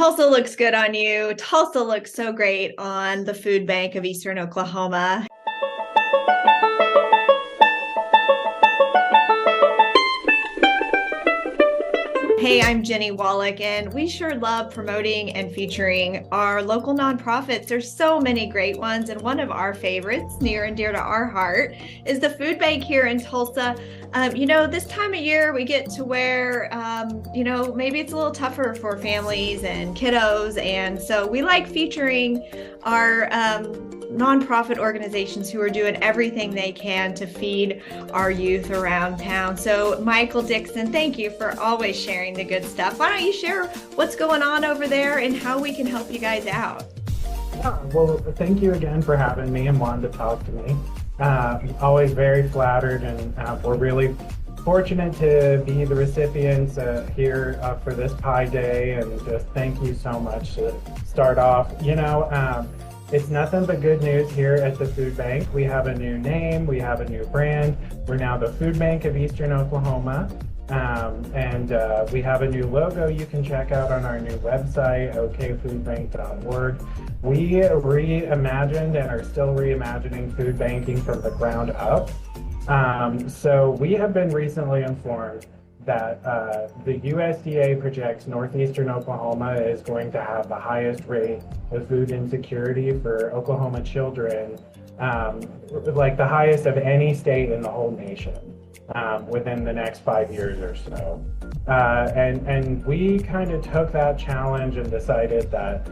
Tulsa looks good on you. Tulsa looks so great on the food bank of Eastern Oklahoma. Hey, I'm Jennie Wolek, and we sure love promoting and featuring our local nonprofits. There's so many great ones, and one of our favorites, near and dear to our heart, is the food bank here in Tulsa. This time of year we get to where, maybe it's a little tougher for families and kiddos, and so we like featuring our nonprofit organizations who are doing everything they can to feed our youth around town. So Michael, Dixon, thank you for always sharing the good stuff. Why don't you share what's going on over there and how we can help you guys out? Yeah, well, thank you again for having me and wanting to talk to me. Always very flattered, and we're really fortunate to be the recipients here for this Pi Day, and just thank you so much to start off. It's nothing but good news here at the food bank. We have a new name, we have a new brand. We're now the Food Bank of Eastern Oklahoma. And we have a new logo you can check out on our new website, okfoodbank.org. We reimagined and are still reimagining food banking from the ground up. So we have been recently informed that the USDA projects northeastern Oklahoma is going to have the highest rate of food insecurity for Oklahoma children, like the highest of any state in the whole nation, within the next 5 years or so. And we kind of took that challenge and decided that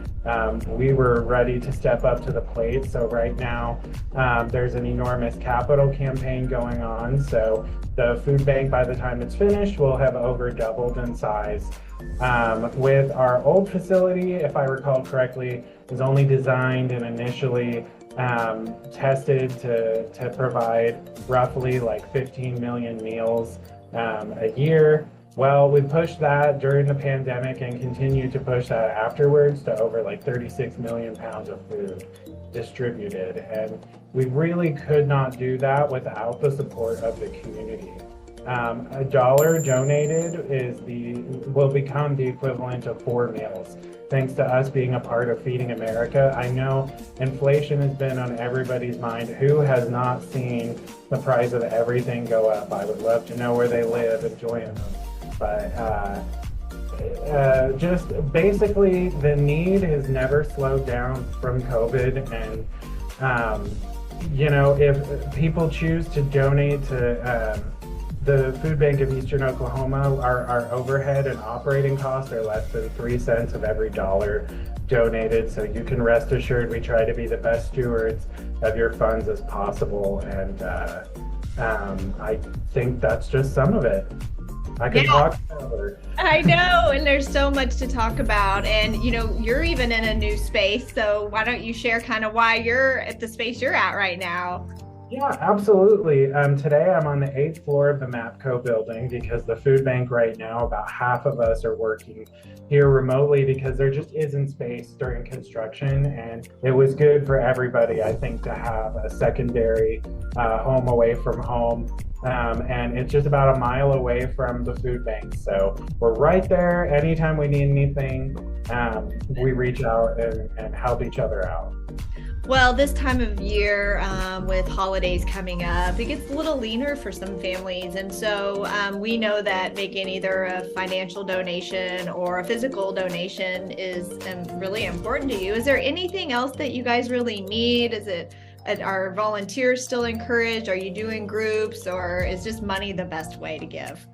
we were ready to step up to the plate. So right now, there's an enormous capital campaign going on. So the food bank, by the time it's finished, will have over doubled in size. With our old facility, if I recall correctly, was only designed and initially tested to provide roughly like 15 million meals a year. Well, we pushed that during the pandemic and continue to push that afterwards to over like 36 million pounds of food distributed. And we really could not do that without the support of the community. A dollar donated will become the equivalent of 4 meals. Thanks to us being a part of Feeding America. I know inflation has been on everybody's mind. Who has not seen the price of everything go up? I would love to know where they live and join them. But just basically the need has never slowed down from COVID. And, if people choose to donate to the Food Bank of Eastern Oklahoma, our overhead and operating costs are less than 3 cents of every dollar donated. So you can rest assured we try to be the best stewards of your funds as possible. And I think that's just some of it. I can talk forever. I know, and there's so much to talk about. And, you're even in a new space. So why don't you share kind of why you're at the space you're at right now? Yeah, absolutely. Today I'm on the 8th floor of the Mapco Building because the food bank right now, about half of us are working here remotely because there just isn't space during construction. And it was good for everybody, I think, to have a secondary home away from home. And it's just about a mile away from the food bank. So we're right there. Anytime we need anything, we reach out and help each other out. Well, this time of year, with holidays coming up, it gets a little leaner for some families. And so we know that making either a financial donation or a physical donation is really important to you. Is there anything else that you guys really need? Are volunteers still encouraged? Are you doing groups, or is just money the best way to give?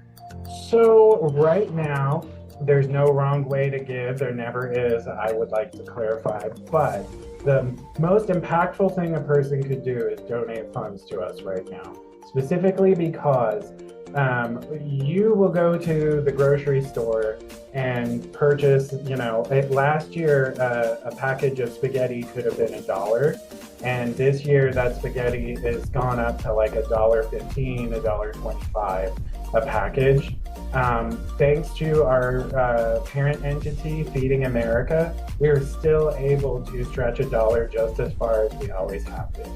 So right now, there's no wrong way to give. There never is. I would like to clarify, but the most impactful thing a person could do is donate funds to us right now, specifically because you will go to the grocery store and purchase, last year a package of spaghetti could have been $1. And this year that spaghetti has gone up to like $1.15, $1.25 a package. Thanks to our parent entity, Feeding America, we are still able to stretch $1 just as far as we always have been.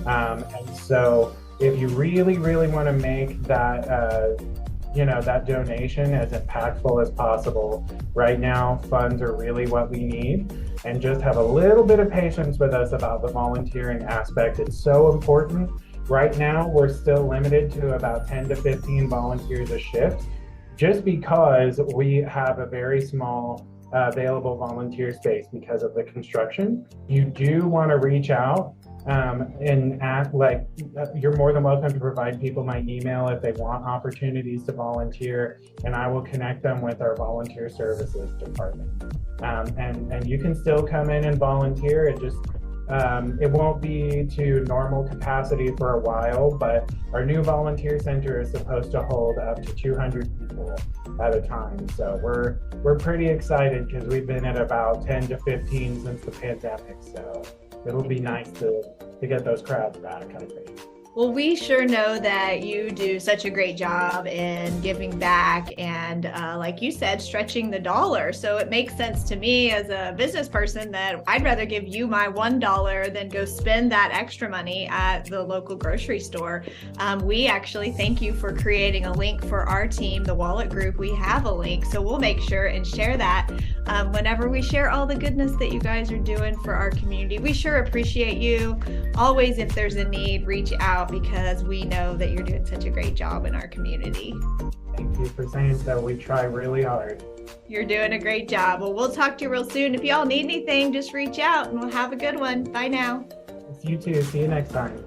And so if you really, really want to make that that donation as impactful as possible. Right now, funds are really what we need, and just have a little bit of patience with us about the volunteering aspect. It's so important. Right now, we're still limited to about 10 to 15 volunteers a shift, just because we have a very small available volunteer space because of the construction. You do want to reach out and act like you're more than welcome to provide people my email if they want opportunities to volunteer, and I will connect them with our volunteer services department. And you can still come in and volunteer. It won't be to normal capacity for a while, but our new volunteer center is supposed to hold up to 200 people at a time. So we're pretty excited because we've been at about 10 to 15 since the pandemic. So it'll be nice to get those crowds back, I think. Well, we sure know that you do such a great job in giving back and, like you said, stretching the dollar. So it makes sense to me as a business person that I'd rather give you my $1 than go spend that extra money at the local grocery store. We actually thank you for creating a link for our team, the Wolek Group. We have a link, so we'll make sure and share that whenever we share all the goodness that you guys are doing for our community. We sure appreciate you. Always, if there's a need, reach out, because we know that you're doing such a great job in our community. Thank you for saying so. We try really hard. You're doing a great job. Well, we'll talk to you real soon. If y'all need anything, just reach out and we'll have a good one. Bye now. You too. See you next time.